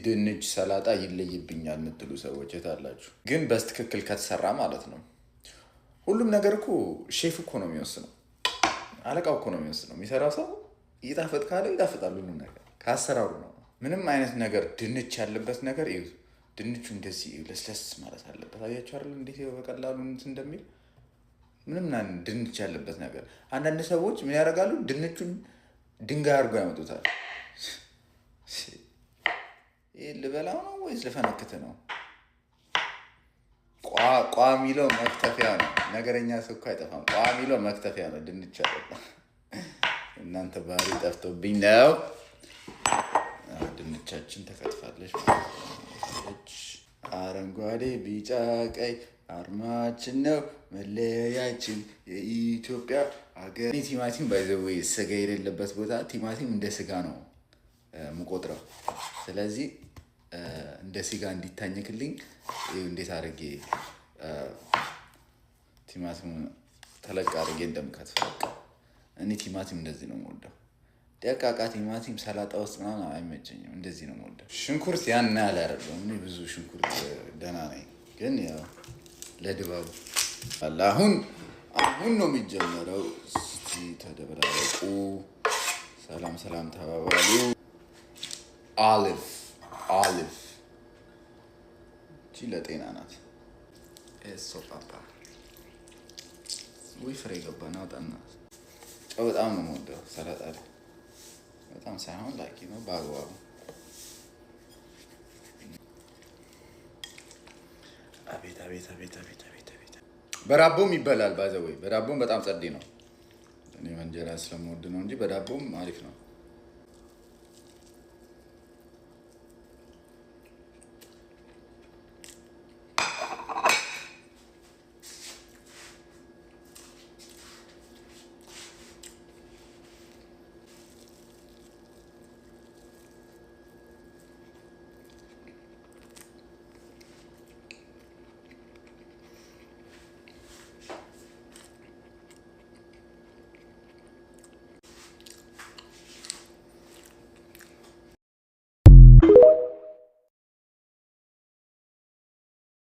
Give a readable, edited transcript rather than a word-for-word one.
ድንች ሰላጣ ይለይብኛል የምትሉ ሰዎች የታላችሁ? ግን በትክክል ከተሰራ ማለት ነው። ሁሉም ነገር እኮ ሼፍ እኮ ነው የሚወስነው፣ አለቃው እኮ ነው የሚወስነው። የሚሰራው ሰው ይጣፍጥ ካለ ይጣፍጣል። ሁሉም ነገር ከአሰራሩ ነው። ምንም አይነት ነገር ድንች ያለበት ነገር ይዩት። ድንቹ እንደዚህ ለስለስ ማለት አለበት። አያችሁ አይደል እንዴት በቀላሉ እንደሚል። ምንም ድንች ያለበት ነገር። አንዳንድ ሰዎች ምን ያደርጋሉ? ድንቹን ድንጋይ አድርገው ያመጡታል። ይህ ልበላው ነው ወይስ ልፈነክት ነው? ቋ ሚለው መክተፊያ ነው። ነገረኛ ሰው እኮ አይጠፋም። ቋ ሚለው መክተፊያ ነው። ድንች አለባ እናንተ ባህሪ ጠፍቶብኝ ነው። ድንቻችን ተከትፋለች። አረንጓዴ ቢጫ ቀይ አርማችን ነው፣ መለያችን የኢትዮጵያ ሀገር። ቲማቲም ባይዘዌ ስጋ የሌለበት ቦታ ቲማቲም እንደ ስጋ ነው የምቆጥረው። ስለዚህ እንደ ስጋ እንዲታኘክልኝ እንዴት አድርጌ ቲማቲም ተለቅ አድርጌ እንደምከትፈው። እኔ ቲማቲም እንደዚህ ነው የምወደው። ደቃቃ ቲማቲም ሰላጣ ውስጥ ምናምን አይመቸኝም። እንደዚህ ነው የምወደው። ሽንኩርት ያን ያህል አይደለም። እኔ ብዙ ሽንኩርት ደህና ነኝ፣ ግን ያው ለድባቡ አሁን ነው የሚጀመረው። እስቲ ተደበላለቁ፣ ሰላም ተባባሉ። ኦሊቭ እቺ ለጤና ናት። ሶፓፓ ወይ ፍሬ ገባ ናውጣና ጨው በጣም ነው የምወደው ሰላጣ ላይ። በጣም ሳይሆን ላኪ ነው በአግባቡ። አቤት በዳቦም ይበላል። ባዘወይ በዳቦም በጣም ጸዴ ነው። እኔ እንጀራ ስለምወድ ነው እንጂ በዳቦም አሪፍ ነው።